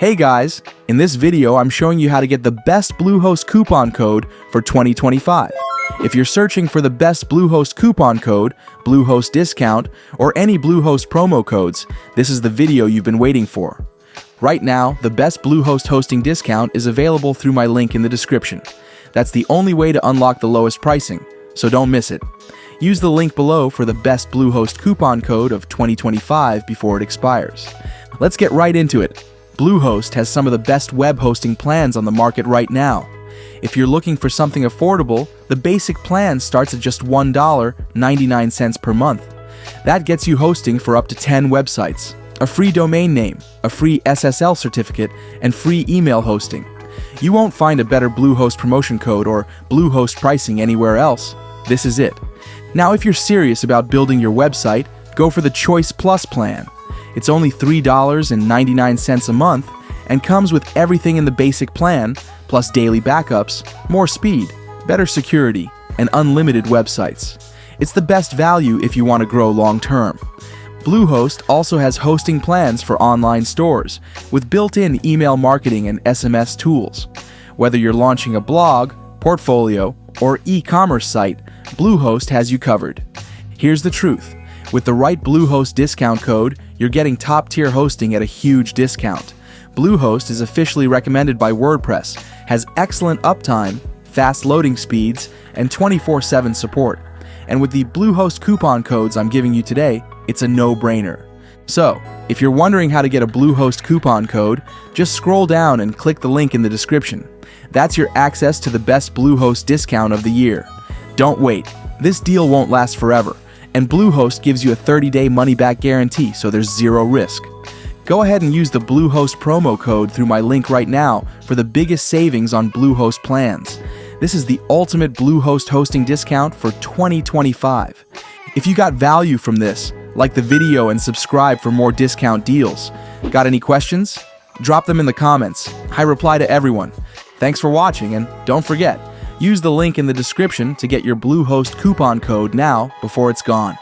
Hey guys, in this video I'm showing you how to get the best Bluehost coupon code for 2025. If you're searching for the best Bluehost coupon code, Bluehost discount, or any Bluehost promo codes, this is the video you've been waiting for. Right now, the best Bluehost hosting discount is available through my link in the description. That's the only way to unlock the lowest pricing, so don't miss it. Use the link below for the best Bluehost coupon code of 2025 before it expires. Let's get right into it. Bluehost has some of the best web hosting plans on the market right now. If you're looking for something affordable, the basic plan starts at just $1.99 per month. That gets you hosting for up to 10 websites, a free domain name, a free SSL certificate, and free email hosting. You won't find a better Bluehost promotion code or Bluehost pricing anywhere else. This is it. Now, if you're serious about building your website, go for the Choice Plus plan. It's only $3.99 a month and comes with everything in the basic plan, plus daily backups, more speed, better security, and unlimited websites. It's the best value if you want to grow long-term. Bluehost also has hosting plans for online stores with built-in email marketing and SMS tools. Whether you're launching a blog, portfolio, or e-commerce site, Bluehost has you covered. Here's the truth. With the right Bluehost discount code, you're getting top-tier hosting at a huge discount. Bluehost is officially recommended by WordPress, has excellent uptime, fast loading speeds, and 24/7 support. And with the Bluehost coupon codes I'm giving you today, it's a no-brainer. So, if you're wondering how to get a Bluehost coupon code, just scroll down and click the link in the description. That's your access to the best Bluehost discount of the year. Don't wait. This deal won't last forever. And Bluehost gives you a 30-day money-back guarantee, so there's zero risk. Go ahead and use the Bluehost promo code through my link right now for the biggest savings on Bluehost plans. This is the ultimate Bluehost hosting discount for 2025. If you got value from this, like the video and subscribe for more discount deals. Got any questions? Drop them in the comments. I reply to everyone. Thanks for watching, and don't forget, use the link in the description to get your Bluehost coupon code now before it's gone.